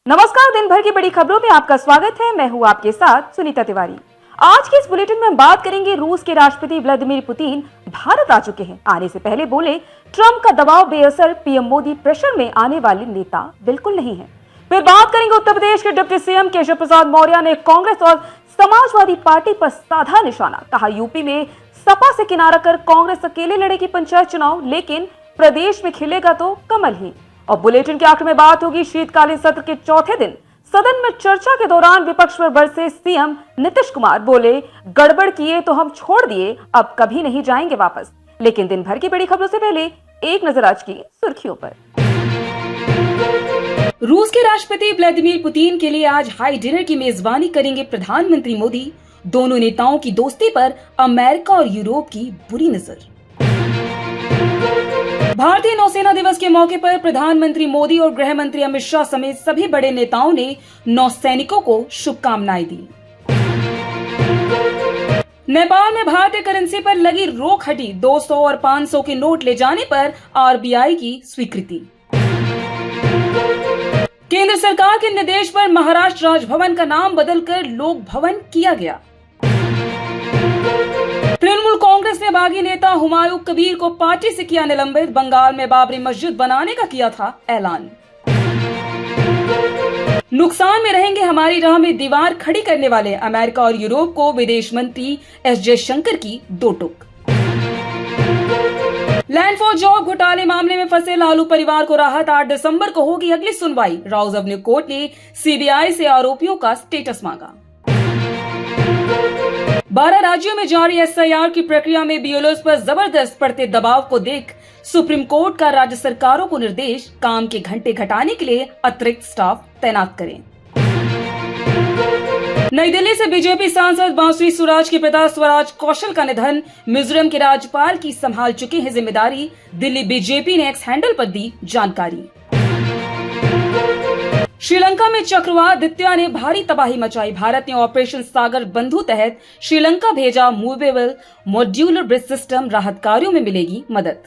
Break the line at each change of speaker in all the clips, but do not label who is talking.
नमस्कार, दिन भर की बड़ी खबरों में आपका स्वागत है। मैं हूं आपके साथ सुनीता तिवारी। आज के इस बुलेटिन में हम बात करेंगे, रूस के राष्ट्रपति व्लादिमीर पुतिन भारत आ चुके हैं। आने से पहले बोले, ट्रंप का दबाव बेअसर, पीएम मोदी प्रेशर में आने वाले नेता बिल्कुल नहीं है। फिर बात करेंगे, उत्तर प्रदेश के डिप्टी सीएम केशव प्रसाद मौर्य ने कांग्रेस और समाजवादी पार्टी पर साधा निशाना। कहा, यूपी में सपा से किनारा कर कांग्रेस अकेले लड़ेगी पंचायत चुनाव, लेकिन प्रदेश में खिलेगा तो कमल ही। और बुलेटिन के आखिर में बात होगी, शीतकालीन सत्र के चौथे दिन सदन में चर्चा के दौरान विपक्ष पर बरसे सीएम नीतीश कुमार। बोले, गड़बड़ किए तो हम छोड़ दिए, अब कभी नहीं जाएंगे वापस। लेकिन दिन भर की बड़ी खबरों से पहले एक नजर आज की सुर्खियों पर।
रूस के राष्ट्रपति व्लादिमीर पुतिन के लिए आज हाई डिनर की मेजबानी करेंगे प्रधानमंत्री मोदी। दोनों नेताओं की दोस्ती पर अमेरिका और यूरोप की बुरी नजर। भारतीय नौसेना दिवस के मौके पर प्रधानमंत्री मोदी और गृह मंत्री अमित शाह समेत सभी बड़े नेताओं ने नौसैनिकों को शुभकामनाएं दी। नेपाल में भारतीय करेंसी पर लगी रोक हटी। 200 और 500 के नोट ले जाने पर आरबीआई की स्वीकृति। केंद्र सरकार के निर्देश पर महाराष्ट्र राजभवन का नाम बदलकर लोक भवन किया गया। तृणमूल कांग्रेस ने बागी नेता हुमायूं कबीर को पार्टी से किया निलंबित। बंगाल में बाबरी मस्जिद बनाने का किया था ऐलान। नुकसान में रहेंगे हमारी राह में दीवार खड़ी करने वाले अमेरिका और यूरोप को विदेश मंत्री एस जयशंकर की दो टूक। लैंड फॉर जॉब घोटाले मामले में फंसे लालू परिवार को राहत। 8 दिसंबर को होगी अगली सुनवाई। राउज एवेन्यू कोर्ट ने सीबीआई से आरोपियों का स्टेटस मांगा। 12 राज्यों में जारी एसआईआर की प्रक्रिया में बीएलओस पर जबरदस्त पड़ते दबाव को देख सुप्रीम कोर्ट का राज्य सरकारों को निर्देश, काम के घंटे घटाने के लिए अतिरिक्त स्टाफ तैनात करें। नई दिल्ली से बीजेपी सांसद बांसुरी सुराज के पिता स्वराज कौशल का निधन। मिजोरम के राज्यपाल की संभाल चुके हैं जिम्मेदारी। दिल्ली बीजेपी ने एक्स हैंडल पर दी जानकारी। श्रीलंका में चक्रवात दित्या ने भारी तबाही मचाई। भारत ने ऑपरेशन सागर बंधु तहत श्रीलंका भेजा मूवेबल मॉड्यूलर ब्रिज सिस्टम। राहत कार्यों में मिलेगी मदद।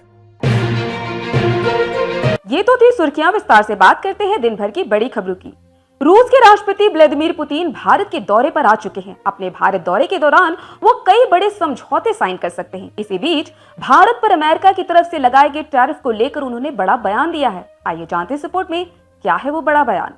ये तो थी सुर्खियां। विस्तार से बात करते हैं दिन भर की बड़ी खबरों की। रूस के राष्ट्रपति व्लादिमीर पुतिन भारत के दौरे पर आ चुके हैं। अपने भारत दौरे के दौरान वो कई बड़े समझौते साइन कर सकते हैं। इसी बीच भारत पर अमेरिका की तरफ से लगाए गए टैरिफ को लेकर उन्होंने बड़ा बयान दिया है। आइए जानते हैं रिपोर्ट में क्या है वो बड़ा बयान।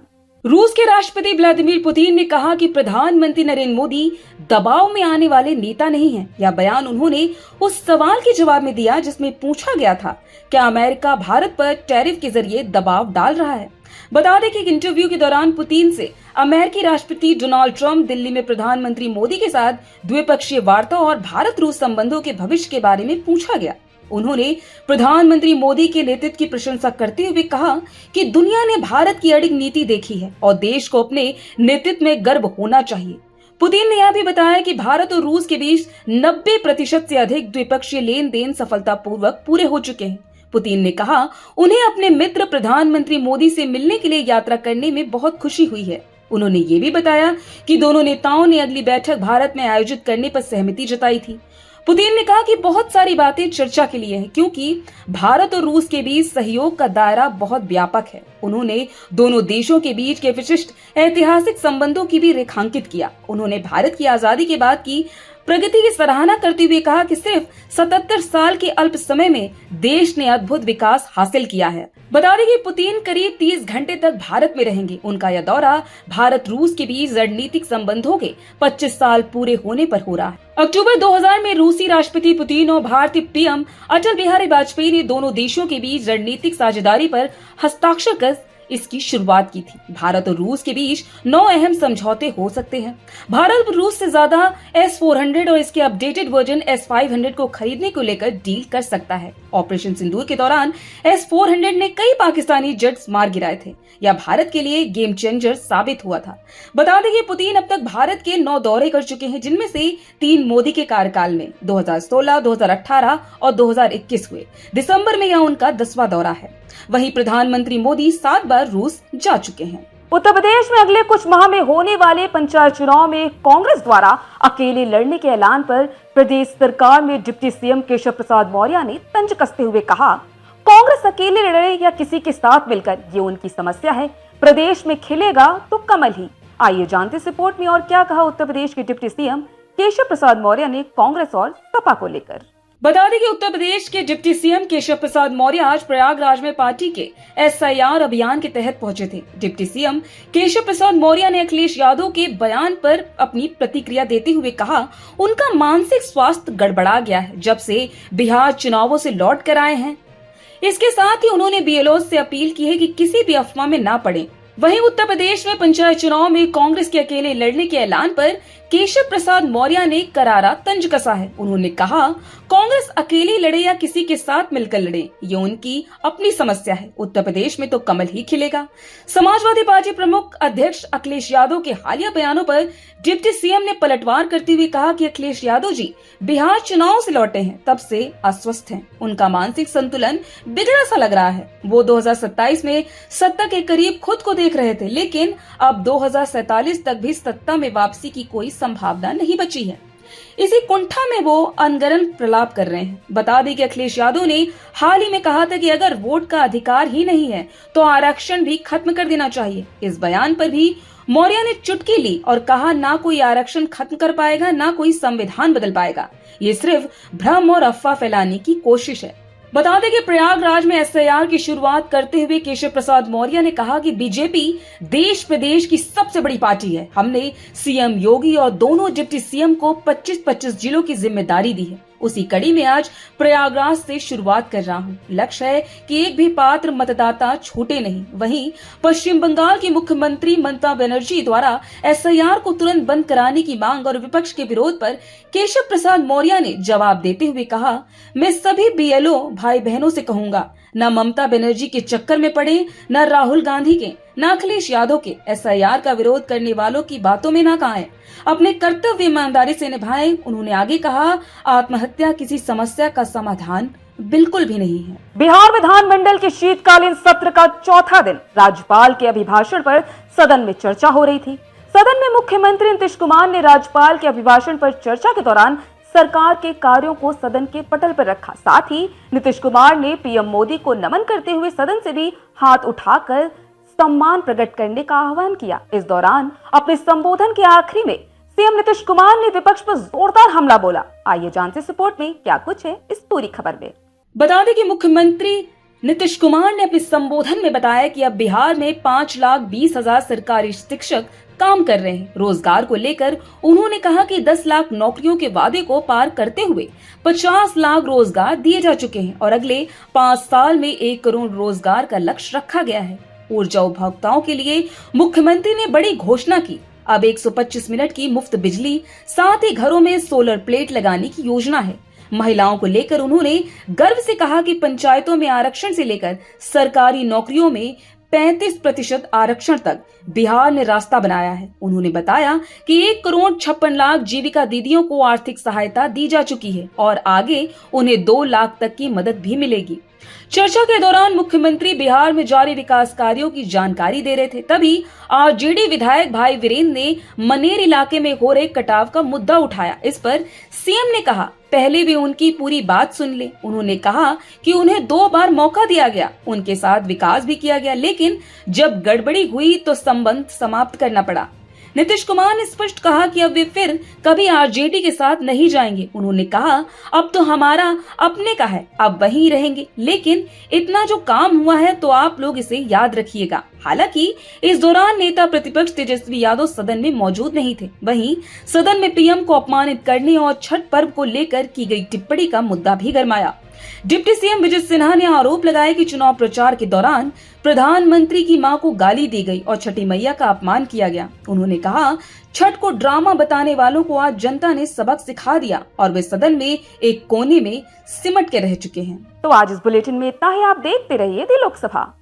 रूस के राष्ट्रपति व्लादिमीर पुतिन ने कहा कि प्रधानमंत्री नरेंद्र मोदी दबाव में आने वाले नेता नहीं हैं। यह बयान उन्होंने उस सवाल के जवाब में दिया जिसमें पूछा गया था, क्या अमेरिका भारत पर टैरिफ के जरिए दबाव डाल रहा है। बता दें कि एक इंटरव्यू के दौरान पुतिन से अमेरिकी राष्ट्रपति डोनाल्ड ट्रंप दिल्ली में प्रधानमंत्री मोदी के साथ द्विपक्षीय वार्ता और भारत रूस संबंधों के भविष्य के बारे में पूछा गया। उन्होंने प्रधानमंत्री मोदी के नेतृत्व की प्रशंसा करते हुए कहा कि दुनिया ने भारत की अडिग नीति देखी है और देश को अपने नेतृत्व में गर्व होना चाहिए। पुतिन ने यह भी बताया कि भारत और रूस के बीच 90% से अधिक द्विपक्षीय लेन देन सफलतापूर्वक पूरे हो चुके हैं। पुतिन ने कहा, उन्हें अपने मित्र प्रधानमंत्री मोदी से मिलने के लिए यात्रा करने में बहुत खुशी हुई है। उन्होंने ये भी बताया कि दोनों नेताओं ने अगली बैठक भारत में आयोजित करने पर सहमति जताई थी। पुतिन ने कहा कि बहुत सारी बातें चर्चा के लिए हैं, क्योंकि भारत और रूस के बीच सहयोग का दायरा बहुत व्यापक है। उन्होंने दोनों देशों के बीच के विशिष्ट ऐतिहासिक संबंधों की भी रेखांकित किया। उन्होंने भारत की आजादी के बाद की प्रगति की सराहना करते हुए कहा कि सिर्फ 77 साल के अल्प समय में देश ने अद्भुत विकास हासिल किया है। बता दें कि पुतिन करीब 30 घंटे तक भारत में रहेंगे। उनका यह दौरा भारत रूस के बीच रणनीतिक संबंधों के 25 साल पूरे होने पर हो रहा है। अक्टूबर 2000 में रूसी राष्ट्रपति पुतिन और भारतीय पीएम अटल बिहारी वाजपेयी ने दोनों देशों के बीच रणनीतिक साझेदारी पर हस्ताक्षर कर इसकी शुरुआत की थी। भारत और रूस के बीच 9 अहम समझौते हो सकते हैं। भारत रूस से ज्यादा S-400 और इसके अपडेटेड वर्जन S-500 को खरीदने को लेकर डील कर सकता है। ऑपरेशन सिंदूर के दौरान S-400 ने कई पाकिस्तानी जेट्स मार गिराए थे। यह भारत के लिए गेम चेंजर साबित हुआ था। बता दें कि पुतिन अब तक भारत के 9 दौरे कर चुके हैं, जिनमें से 3 मोदी के कार्यकाल में 2016, 2018 और 2021 हुए। दिसंबर में यह उनका 10वां दौरा है। वहीं प्रधानमंत्री मोदी 7 बार रूस जा चुके हैं।
उत्तर प्रदेश में अगले कुछ माह में होने वाले पंचायत चुनाव में कांग्रेस द्वारा अकेले लड़ने के ऐलान पर प्रदेश सरकार में डिप्टी सीएम केशव प्रसाद मौर्य ने तंज कसते हुए कहा, कांग्रेस अकेले लड़े या किसी के साथ मिलकर, ये उनकी समस्या है। प्रदेश में खिलेगा तो कमल ही। आइए जानते इस रिपोर्ट में और क्या कहा उत्तर प्रदेश के डिप्टी सीएम केशव प्रसाद मौर्य ने कांग्रेस और सपा को लेकर।
बता दें कि उत्तर प्रदेश के डिप्टी सीएम केशव प्रसाद मौर्य आज प्रयागराज में पार्टी के SIR अभियान के तहत पहुंचे थे। डिप्टी सीएम केशव प्रसाद मौर्य ने अखिलेश यादव के बयान पर अपनी प्रतिक्रिया देते हुए कहा, उनका मानसिक स्वास्थ्य गड़बड़ा गया है जब से बिहार चुनावों से लौट कर आए हैं। इसके साथ ही उन्होंने BLO से अपील की है कि किसी भी अफवाह में ना पड़े। वहीं उत्तर प्रदेश में पंचायत चुनाव में कांग्रेस के अकेले लड़ने के ऐलान पर केशव प्रसाद मौर्य ने करारा तंज कसा है। उन्होंने कहा, कांग्रेस अकेली लड़े या किसी के साथ मिलकर लड़े, ये उनकी अपनी समस्या है। उत्तर प्रदेश में तो कमल ही खिलेगा। समाजवादी पार्टी प्रमुख अध्यक्ष अखिलेश यादव के हालिया बयानों पर डिप्टी सीएम ने पलटवार करते हुए कहा कि अखिलेश यादव जी बिहार चुनाव से लौटे हैं, तब से अस्वस्थ हैं। उनका मानसिक संतुलन बिगड़ा सा लग रहा है। वो 2027 में सत्ता के करीब खुद को देख रहे थे, लेकिन अब 2047 तक भी सत्ता में वापसी की कोई संभावना नहीं बची है। इसी कुंठा में वो अनगरन प्रलाप कर रहे हैं। बता दें कि अखिलेश यादव ने हाल ही में कहा था कि अगर वोट का अधिकार ही नहीं है तो आरक्षण भी खत्म कर देना चाहिए। इस बयान पर भी मौर्य ने चुटकी ली और कहा, ना कोई आरक्षण खत्म कर पाएगा, ना कोई संविधान बदल पाएगा। ये सिर्फ भ्रम और अफवाह फैलाने की कोशिश है। बता दें कि प्रयागराज में SIR की शुरुआत करते हुए केशव प्रसाद मौर्य ने कहा कि बीजेपी देश प्रदेश की सबसे बड़ी पार्टी है। हमने सीएम योगी और दोनों डिप्टी सीएम को 25-25 जिलों की जिम्मेदारी दी है। उसी कड़ी में आज प्रयागराज से शुरुआत कर रहा हूं। लक्ष्य है कि एक भी पात्र मतदाता छूटे नहीं। वहीं पश्चिम बंगाल की मुख्यमंत्री ममता बनर्जी द्वारा SIR को तुरंत बंद कराने की मांग और विपक्ष के विरोध पर केशव प्रसाद मौर्य ने जवाब देते हुए कहा, मैं सभी BLO भाई बहनों से कहूंगा, न ममता बनर्जी के चक्कर में पड़े, न राहुल गांधी के, न अखिलेश यादव के। SIR का विरोध करने वालों की बातों में न आए, अपने कर्तव्य ईमानदारी से निभाएं। उन्होंने आगे कहा, आत्महत्या किसी समस्या का समाधान बिल्कुल भी नहीं है।
बिहार विधानमंडल के शीतकालीन सत्र का चौथा दिन राज्यपाल के अभिभाषण पर सदन में चर्चा हो रही थी। सदन में मुख्यमंत्री नीतीश कुमार ने राज्यपाल के अभिभाषण पर चर्चा के दौरान सरकार के कार्यों को सदन के पटल पर रखा। साथ ही नीतीश कुमार ने PM मोदी को नमन करते हुए सदन से भी हाथ उठाकर सम्मान प्रकट करने का आह्वान किया। इस दौरान अपने संबोधन के आखिरी में सीएम नीतीश कुमार ने विपक्ष पर जोरदार हमला बोला। आइए जानते इस रिपोर्ट में क्या कुछ है इस पूरी खबर में।
बता दें कि मुख्यमंत्री नीतीश कुमार ने अपने संबोधन में बताया कि अब बिहार में 5,20,000 सरकारी शिक्षक काम कर रहे हैं। रोजगार को लेकर उन्होंने कहा कि 10 लाख नौकरियों के वादे को पार करते हुए 50 लाख रोजगार दिए जा चुके हैं और अगले 5 साल में 1 करोड़ रोजगार का लक्ष्य रखा गया है। ऊर्जा उपभोक्ताओं के लिए मुख्यमंत्री ने बड़ी घोषणा की। अब 125 मिनट की मुफ्त बिजली, साथ ही घरों में सोलर प्लेट लगाने की योजना है। महिलाओं को लेकर उन्होंने गर्व से कहा कि पंचायतों में आरक्षण से लेकर सरकारी नौकरियों में 35% आरक्षण तक बिहार ने रास्ता बनाया है। उन्होंने बताया कि 1,56,00,000 जीविका दीदियों को आर्थिक सहायता दी जा चुकी है और आगे उन्हें 2 लाख तक की मदद भी मिलेगी। चर्चा के दौरान मुख्यमंत्री बिहार में जारी विकास कार्यों की जानकारी दे रहे थे। तभी RJD विधायक भाई वीरेंद्र ने मनेर इलाके में हो रहे कटाव का मुद्दा उठाया। इस पर सीएम ने कहा, पहले भी उनकी पूरी बात सुन ले। उन्होंने कहा कि उन्हें 2 बार मौका दिया गया, उनके साथ विकास भी किया गया, लेकिन जब गड़बड़ी हुई तो संबंध समाप्त करना पड़ा। नीतीश कुमार ने स्पष्ट कहा कि अब वे फिर कभी RJD के साथ नहीं जाएंगे। उन्होंने कहा, अब तो हमारा अपने का है, अब वहीं रहेंगे, लेकिन इतना जो काम हुआ है तो आप लोग इसे याद रखिएगा। हालांकि इस दौरान नेता प्रतिपक्ष तेजस्वी यादव सदन में मौजूद नहीं थे। वहीं सदन में PM को अपमानित करने और छठ पर्व को लेकर की गई टिप्पणी का मुद्दा भी गरमाया। डिप्टी सीएम विजय सिन्हा ने आरोप लगाया कि चुनाव प्रचार के दौरान प्रधानमंत्री की मां को गाली दी गई और छठी मैया का अपमान किया गया। उन्होंने कहा, छठ को ड्रामा बताने वालों को आज जनता ने सबक सिखा दिया और वे सदन में एक कोने में सिमट के रह चुके हैं।
तो आज इस बुलेटिन में इतना ही। आप देखते रहिए दी लोकसभा।